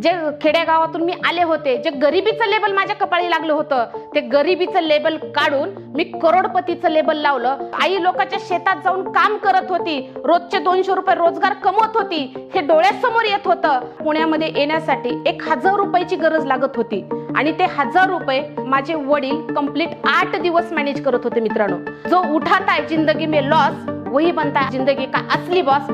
जे खेडेगावातून मी आले होते, जे गरिबीचं लेबल माझ्या कपाळी लागलं होतं, ते गरिबीचं लेबल काढून मी करोडपतीचं लेबल लावलं. आई लोकांच्या शेतात जाऊन काम करत होती, रोजचे 200 रुपये रोजगार कमवत होती, हे डोळ्यासमोर येत होतं. पुण्यामध्ये येण्यासाठी 1000 रुपयाची गरज लागत होती आणि ते 1000 रुपये माझे वडील कंप्लीट 8 दिवस मॅनेज करत होते. मित्रांनो, जो उठाता है जिंदगी में लॉस, वही बनता है जिंदगी का असली बॉस.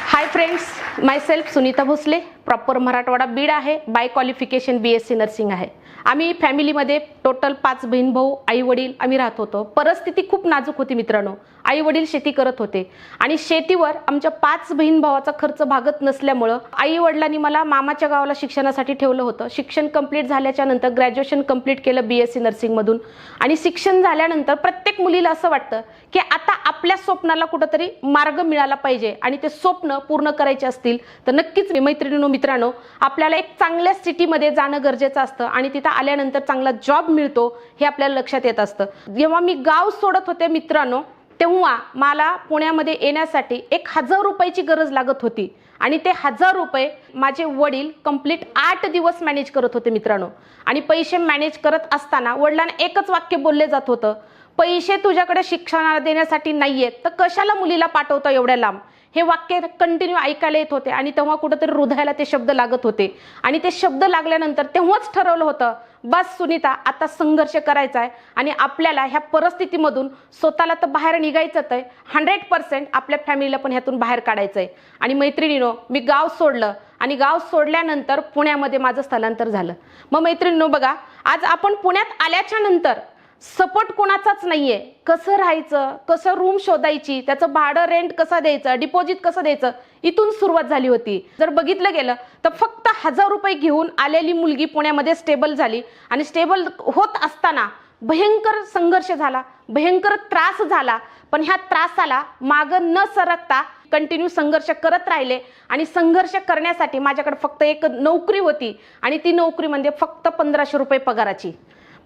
हाय फ्रेंड्स, माय सेल्फ सुनीता भोसले, प्रॉपर मराठवाडा बीड आहे, बाय क्वालिफिकेशन BSc नर्सिंग आहे. आम्ही फॅमिलीमध्ये टोटल 5 बहीण भाऊ, आई वडील आम्ही राहत होतो. परिस्थिती खूप नाजूक होती मित्रांनो. आई वडील शेती करत होते आणि शेतीवर आमच्या 5 बहीण भावाचा खर्च भागत नसल्यामुळं आई वडिलांनी मला मामाच्या गावाला शिक्षणासाठी ठेवलं होतं. शिक्षण कंप्लीट झाल्याच्या नंतर ग्रॅज्युएशन कंप्लीट केलं BSc नर्सिंग मधून. आणि शिक्षण झाल्यानंतर प्रत्येक मुलीला असं वाटतं की आता आपल्या स्वप्नाला कुठंतरी मार्ग मिळाला पाहिजे आणि ते स्वप्न पूर्ण करायचे असतील तर नक्कीच मैत्रिणींनो, मित्रांनो, आपल्याला एक चांगल्या सिटीमध्ये जाणं गरजेचं असतं आणि तिथं आल्यानंतर चांगला जॉब मिळतो हे आपल्याला लक्षात येत असतं. जेव्हा मी गाव सोडत होते मित्रांनो, तेव्हा मला पुण्यामध्ये येण्यासाठी 1000 रुपयाची गरज लागत होती आणि ते 1000 रुपये माझे वडील कंप्लीट 8 दिवस मॅनेज करत होते मित्रांनो. आणि पैसे मॅनेज करत असताना वडिलांना एकच वाक्य बोलले जात होतं, पैसे तुझ्याकडे शिक्षणाला देण्यासाठी नाहीयेत तर कशाला मुलीला पाठवतो एवढ्या लांब. हे वाक्य कंटिन्यू ऐकायला येत होते आणि तेव्हा कुठेतरी हृदयाला ते शब्द लागत होते. आणि ते शब्द लागल्यानंतर तेव्हाच ठरवलं होतं, बस सुनीता, आता संघर्ष करायचा आहे आणि आपल्याला ह्या परिस्थितीमधून स्वतःला तर बाहेर निघायचंच आहे. 100% आपल्या फॅमिलीला पण ह्यातून बाहेर काढायचं आहे. आणि मैत्रिणींनो, मी गाव सोडलं आणि गाव सोडल्यानंतर पुण्यामध्ये माझं स्थलांतर झालं. मग मैत्रिणींनो बघा, आज आपण पुण्यात आल्याच्या नंतर सपोर्ट कोणाचाच नाहीये. कसं राहायचं, कसं रूम शोधायची, त्याचं भाडं रेंट कसं द्यायचं, डिपॉझिट कसं द्यायचं, इथून सुरुवात झाली होती. जर बघितलं गेलं तर फक्त 1000 रुपये घेऊन आलेली मुलगी पुण्यामध्ये स्टेबल झाली आणि स्टेबल होत असताना भयंकर संघर्ष झाला, भयंकर त्रास झाला. पण ह्या त्रासाला मागं न सरकता कंटिन्यू संघर्ष करत राहिले आणि संघर्ष करण्यासाठी माझ्याकडे फक्त एक नोकरी होती आणि ती नोकरी म्हणजे फक्त 1500 रुपये पगाराची.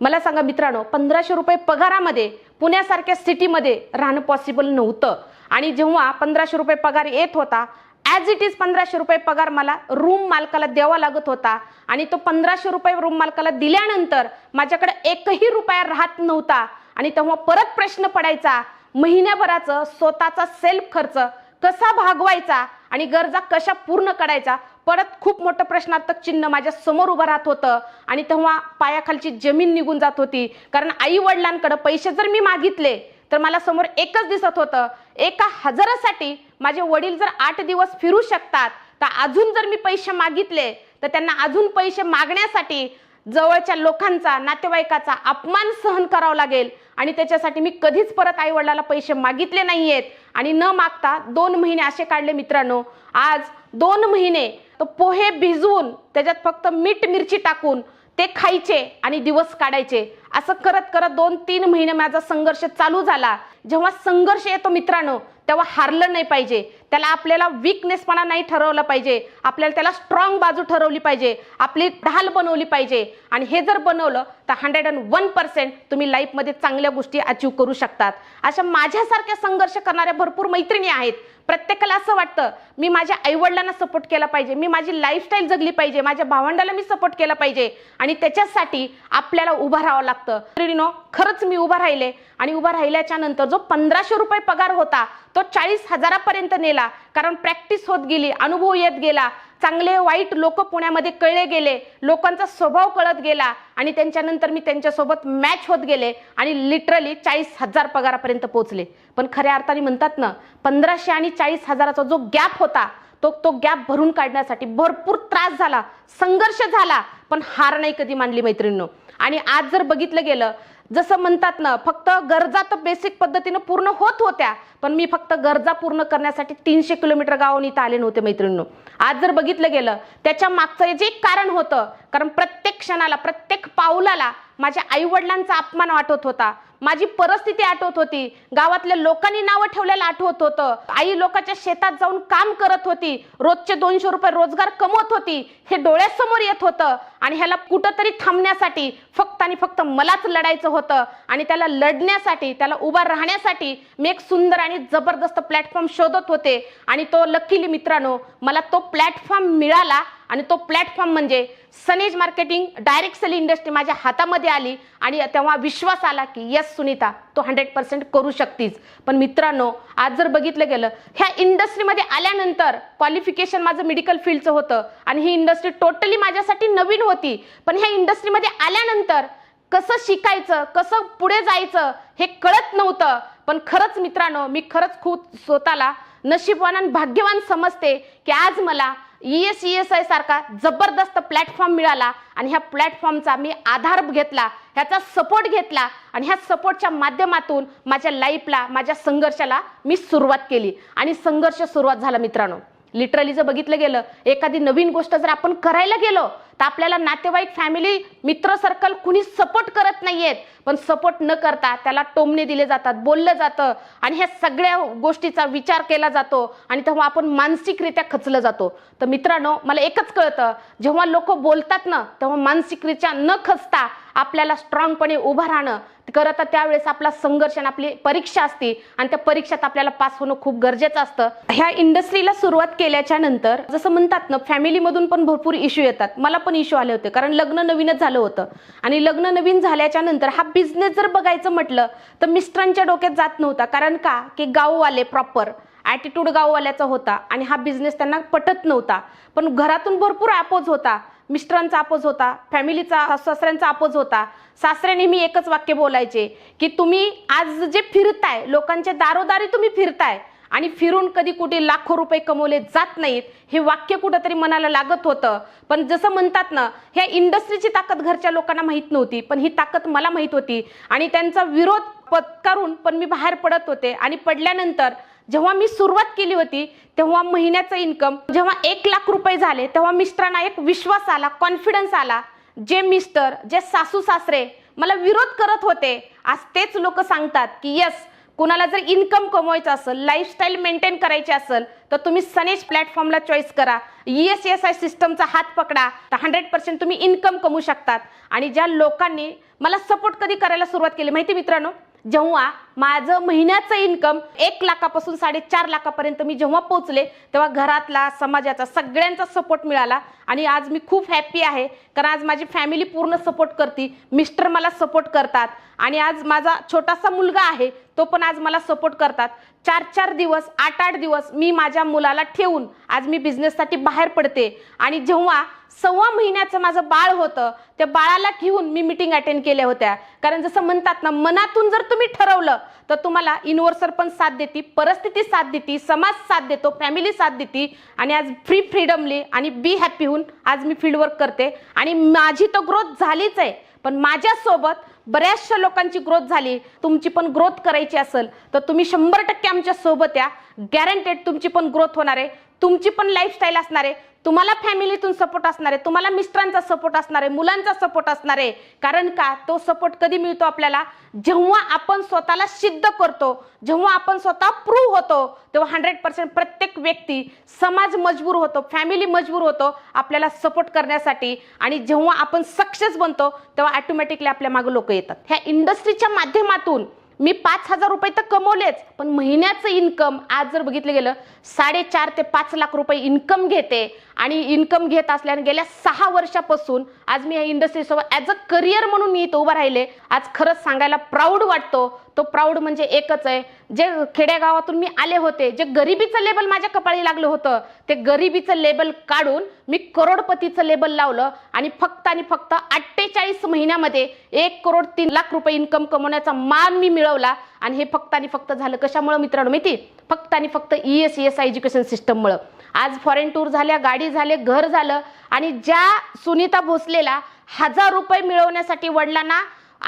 मला सांगा मित्रांनो, 1500 रुपये पगारामध्ये पुण्यासारख्या सिटीमध्ये राहणं पॉसिबल नव्हतं. आणि जेव्हा 1500 रुपये पगार येत होता, ॲज इट इज 1500 रुपये पगार मला रूम मालकाला द्यावा लागत होता. आणि तो 1500 रुपये रूम मालकाला दिल्यानंतर माझ्याकडे 1ही रुपया राहत नव्हता. आणि तेव्हा परत प्रश्न पडायचा, महिन्याभराचं स्वतःचा सेल्फ खर्च कसा भागवायचा आणि गरजा कशा पूर्ण करायचा. परत खूप मोठं प्रश्नार्थक चिन्ह माझ्या समोर उभं राहत होतं. आणि तेव्हा पायाखालची जमीन निघून जात होती. कारण आई वडिलांकडे पैसे जर मी मागितले तर मला समोर एकच दिसत होतं, 1000साठी माझे वडील जर 8 दिवस फिरू शकतात तर अजून जर मी पैसे मागितले तर त्यांना अजून पैसे मागण्यासाठी जवळच्या लोकांचा, नातेवाईकाचा अपमान सहन करावा लागेल. आणि त्याच्यासाठी मी कधीच परत आई वडिलाला पैसे मागितले नाहीयेत. आणि न मागता 2 महिने असे काढले मित्रांनो. आज 2 महिने तो पोहे भिजवून त्याच्यात फक्त मीठ मिरची टाकून ते खायचे आणि दिवस काढायचे. असं करत करत 2-3 महिने माझा संघर्ष चालू झाला. जेव्हा संघर्ष येतो मित्रांनो, तेव्हा हारलं नाही पाहिजे. त्याला आपल्याला वीकनेसपणा नाही ठरवलं पाहिजे, आपल्याला त्याला स्ट्रॉंग बाजू ठरवली पाहिजे, आपली ढाल बनवली पाहिजे. आणि हे जर बनवलं तर 101% तुम्ही लाईफमध्ये चांगल्या गोष्टी अचीव करू शकतात. अशा माझ्यासारख्या संघर्ष करणाऱ्या भरपूर मैत्रिणी आहेत. प्रत्येकाला असं वाटतं मी माझ्या आईवडिलांना सपोर्ट केला पाहिजे, मी माझी लाईफस्टाईल जगली पाहिजे, माझ्या भावंडाला मी सपोर्ट केला पाहिजे आणि त्याच्यासाठी आपल्याला उभं राहावं लागतं. मैत्रिणींनो, खरंच मी उभा राहिले आणि उभा राहिल्याच्या नंतर जो 1500 रुपये पगार होता तो 40,000पर्यंत नेला. कारण प्रॅक्टिस होत गेली, अनुभव येत गेला, चांगले वाईट लोक पुण्यामध्ये कळले गेले, लोकांचा स्वभाव कळत गेला आणि त्यांच्यानंतर मी त्यांच्यासोबत मॅच होत गेले आणि लिटरली 40,000 पगारापर्यंत पोहोचले. पण खऱ्या अर्थाने म्हणतात ना, 1500 आणि 40,000चा जो गॅप होता तो गॅप भरून काढण्यासाठी भरपूर त्रास झाला, संघर्ष झाला, पण हार नाही कधी मानली मैत्रिणींनो. आणि आज जर बघितलं गेलं, जसं म्हणतात ना, फक्त गरजा तर बेसिक पद्धतीने पूर्ण होत होत्या, पण मी फक्त गरजा पूर्ण करण्यासाठी 300 किलोमीटर गावाहून इथं आले नव्हते मैत्रिणींनो. आज जर बघितलं गेलं त्याच्या मागचं जे कारण होतं, कारण प्रत्येक क्षणाला, प्रत्येक पाऊलाला माझ्या आई वडिलांचा अपमान वाटत होता, माझी परिस्थिती आठवत होती, गावातल्या लोकांनी नावं ठेवलेलं आठवत होतं, आई लोकांच्या शेतात जाऊन काम करत होती, रोजचे 200 रुपये रोजगार कमवत होती, हे डोळ्यासमोर येत होतं. आणि ह्याला कुठंतरी थांबण्यासाठी फक्त आणि फक्त मलाच लढायचं होतं. आणि त्याला लढण्यासाठी, त्याला उभा राहण्यासाठी मी एक सुंदर आणि जबरदस्त प्लॅटफॉर्म शोधत होते. आणि तो लकीली मित्रांनो मला तो प्लॅटफॉर्म मिळाला. आणि तो प्लॅटफॉर्म म्हणजे सनेज मार्केटिंग डायरेक्ट सेल इंडस्ट्री माझ्या हातामध्ये आली. आणि तेव्हा विश्वास आला की यस सुनीता, तो 100% करू शकतीस. पण मित्रांनो, आज जर बघितलं गेलं, ह्या इंडस्ट्रीमध्ये आल्यानंतर क्वालिफिकेशन माझं मेडिकल फील्डचं होतं आणि ही इंडस्ट्री टोटली माझ्यासाठी नवीन होती. पण ह्या इंडस्ट्रीमध्ये आल्यानंतर कसं शिकायचं, कसं पुढे जायचं हे कळत नव्हतं. पण खरंच मित्रांनो, मी खरंच खूप स्वतःला नशीबवान आणि भाग्यवान समजते की आज मला ESI सारखा जबरदस्त प्लॅटफॉर्म मिळाला. आणि ह्या प्लॅटफॉर्मचा मी आधार घेतला, ह्याचा सपोर्ट घेतला आणि ह्या सपोर्टच्या माध्यमातून माझ्या लाईफला, माझ्या संघर्षाला मी सुरुवात केली. आणि संघर्ष सुरुवात झाला मित्रांनो. लिटरली जर बघितलं गेलं, एखादी नवीन गोष्ट जर आपण करायला गेलो तर आपल्याला नातेवाईक, फॅमिली, मित्र सर्कल कुणी सपोर्ट करत नाहीयेत. पण सपोर्ट न करता त्याला टोमणे दिले जातात, बोललं जातं आणि ह्या सगळ्या गोष्टीचा विचार केला जातो आणि तेव्हा आपण मानसिकरित्या खचलं जातो. तर मित्रांनो, मला एकच कळतं, जेव्हा लोक बोलतात ना तेव्हा मानसिकरित्या न खचता आपल्याला स्ट्रॉंगपणे उभं राहणं करत, त्यावेळेस आपला संघर्ष आणि आपली परीक्षा असते आणि त्या परीक्षेत आपल्याला पास होणं खूप गरजेचं असतं. ह्या इंडस्ट्रीला सुरुवात केल्याच्या नंतर जसं म्हणतात ना, फॅमिलीमधून पण भरपूर इश्यू येतात. मला पण इश्यू आले होते, कारण लग्न नवीनच झालं होतं. आणि लग्न नवीन झाल्याच्या नंतर हा बिझनेस जर बघायचं म्हटलं तर मिस्टरांच्या डोक्यात जात नव्हता. कारण का की गाववाले प्रॉपर ॲटिट्यूड गाववाल्याचा होता आणि हा बिझनेस त्यांना पटत नव्हता. पण घरातून भरपूर अपोज होता, मिस्टरांचा अपोज होता, फॅमिलीचा, सासऱ्यांचा अपोज होता. सासरे नेहमी एकच वाक्य बोलायचे की तुम्ही आज जे फिरताय, लोकांच्या दारोदारी तुम्ही फिरताय आणि फिरून कधी कुठे लाखो रुपये कमवले जात नाहीत, हे वाक्य कुठंतरी मनाला लागत होतं. पण जसं म्हणतात ना, ह्या इंडस्ट्रीची ताकद घरच्या लोकांना माहीत नव्हती, पण ही ताकद मला माहीत होती. आणि त्यांचा विरोध पत्करून पण मी बाहेर पडत होते. आणि पडल्यानंतर जेव्हा मी सुरुवात केली होती तेव्हा महिन्याचं इन्कम जेव्हा 1 लाख रुपये झाले तेव्हा मिस्टरांना एक विश्वास आला, कॉन्फिडन्स आला. जे मिस्टर, जे सासू सासरे मला विरोध करत होते, आज तेच लोक सांगतात की यस, कुणाला जर इन्कम कमवायचं असेल, लाईफस्टाईल मेंटेन करायची असेल तर तुम्ही सनेज प्लॅटफॉर्मला चॉईस करा, ESI सिस्टमचा हात पकडा, तर 100% तुम्ही इन्कम कमवू शकतात. आणि ज्या लोकांनी मला सपोर्ट कधी करायला सुरुवात केली माहिती मित्रांनो, जेव्हा माझं महिन्याचं इन्कम 1 लाखापासून 4.5 लाखापर्यंत मी जेव्हा पोहोचले तेव्हा घरातला, समाजाचा, सगळ्यांचा सपोर्ट मिळाला. आणि आज मी खूप हॅप्पी आहे, कारण आज माझी फॅमिली पूर्ण सपोर्ट करते, मिस्टर मला सपोर्ट करतात. आणि आज माझा छोटासा मुलगा आहे, तो पण आज मला सपोर्ट करतात. 4-4 दिवस, 8-8 दिवस मी माझ्या मुलाला ठेवून आज मी बिझनेससाठी बाहेर पडते. आणि जेव्हा 1.25 महिन्याचं माझं बाळ होतं, त्या बाळाला घेऊन मी मीटिंग अटेंड केल्या होत्या. कारण जसं म्हणतात ना, मनातून जर तुम्ही ठरवलं तर तुम्हाला युनिव्हर्सल पण साथ देते, परिस्थिती साथ देते, समाज साथ देतो, फॅमिली साथ देते. आणि आज फ्रीडमली आणि बी हॅपी होऊन आज मी फील्ड वर्क करते. आणि माझी तर ग्रोथ झालीच आहे, पण माझ्यासोबत बऱ्याचशा लोकांची ग्रोथ झाली. तुमची पण ग्रोथ करायची असेल तर तुम्ही 100% आमच्या सोबत या. गॅरंटेड तुमची पण ग्रोथ होणार आहे, तुमची पण लाईफस्टाईल असणार आहे, तुम्हाला फॅमिलीतून सपोर्ट असणार आहे, तुम्हाला मिस्टरांचा सपोर्ट असणार आहे, मुलांचा सपोर्ट असणार आहे. कारण का तो सपोर्ट कधी मिळतो आपल्याला, जेव्हा आपण स्वतःला सिद्ध करतो, जेव्हा आपण स्वतः प्रूव्ह होतो, तेव्हा 100% प्रत्येक व्यक्ती, समाज मजबूर होतो, फॅमिली मजबूर होतो आपल्याला सपोर्ट करण्यासाठी. आणि जेव्हा आपण सक्सेस बनतो तेव्हा ऑटोमॅटिकली आपल्या मागे लोक येतात. ह्या इंडस्ट्रीच्या माध्यमातून मी 5,000 रुपये तर कमवलेच, पण महिन्याचं इन्कम आज जर बघितलं गेलं 4.5 ते 5 लाख रुपये इन्कम घेते. आणि इन्कम घेत असल्याने गेल्या 6 वर्षापासून आज मी या इंडस्ट्रीसोबत ॲज अ करिअर म्हणून मी इथं उभं राहिले. आज खरंच सांगायला प्राऊड वाटतो. तो प्राऊड म्हणजे एकच आहे, जे खेडेगावातून मी आले होते, जे गरिबीचं लेबल माझ्या कपाळी लागलं होतं, ते गरिबीचं लेबल काढून मी करोडपतीचं लेबल लावलं. आणि फक्त 48 महिन्यामध्ये 1,03,00,000 रुपये इन्कम कमवण्याचा मान मी मिळवला. आणि हे फक्त झालं कशामुळे मित्रांनो माहिती, फक्त ESI एज्युकेशन सिस्टममुळे. आज फॉरेन टूर झाल्या, गाडी झाले, घर झालं. आणि ज्या सुनीता भोसलेला 1000 रुपये मिळवण्यासाठी वडिलांना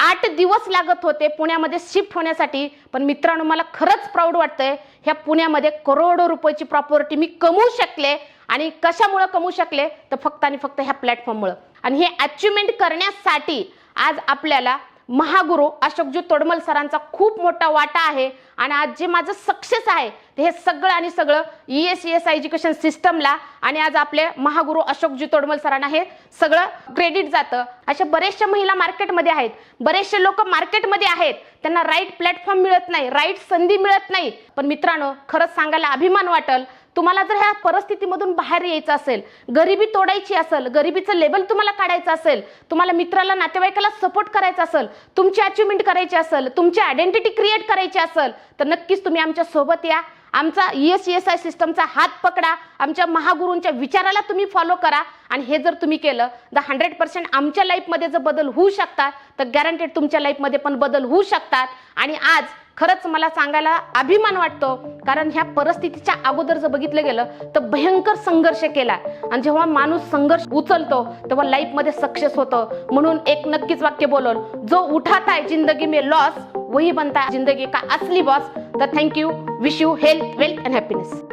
8 दिवस लागत होते पुण्यामध्ये शिफ्ट होण्यासाठी, पण मित्रांनो मला खरंच प्राऊड वाटतंय, ह्या पुण्यामध्ये करोडो रुपयाची प्रॉपर्टी मी कमवू शकले. आणि कशामुळे कमवू शकले तर फक्त ह्या प्लॅटफॉर्ममुळे. आणि हे अचिव्हमेंट करण्यासाठी आज आपल्याला महागुरु अशोकजी तोडमल सरांचा खूप मोठा वाटा आहे आणि आज जे माझं सक्सेस आहे ते हे सगळं आणि सगळं ESES एज्युकेशन सिस्टमला आणि आज आपले महागुरु अशोकजी तोडमल सरांना हे सगळं क्रेडिट जातं. अशा बरेचशा महिला मार्केटमध्ये आहेत, बरेचसे लोक मार्केटमध्ये आहेत, त्यांना राईट प्लॅटफॉर्म मिळत नाही, राईट संधी मिळत नाही. पण मित्रांनो, खरंच सांगायला अभिमान वाटेल, तुम्हाला जर ह्या परिस्थितीमधून बाहेर यायचं असेल, गरिबी तोडायची असेल, गरिबीचं लेबल तुम्हाला काढायचं असेल, तुम्हाला मित्राला नातेवाईकाला सपोर्ट करायचा असेल, तुमची अचिव्हमेंट करायची असेल, तुमची आयडेंटिटी क्रिएट करायची असेल, तर नक्कीच तुम्ही आमच्या सोबत या. आमचा ESES सिस्टमचा हात पकडा, आमच्या महागुरूंच्या विचाराला तुम्ही फॉलो करा आणि हे जर तुम्ही केलं तर 100% आमच्या लाईफमध्ये जर बदल होऊ शकतात तर गॅरंटेड तुमच्या लाईफमध्ये पण बदल होऊ शकतात. आणि आज खरंच मला सांगायला अभिमान वाटतो, कारण ह्या परिस्थितीच्या अगोदर जर बघितलं गेलं तर भयंकर संघर्ष केला आणि जेव्हा माणूस संघर्ष उचलतो तेव्हा लाईफमध्ये सक्सेस होतो. म्हणून एक नक्कीच वाक्य बोलल, जो उठाता है जिंदगी में लॉस वही बनता है जिंदगी का असली बॉस. तर thank you, wish you health, wealth and happiness.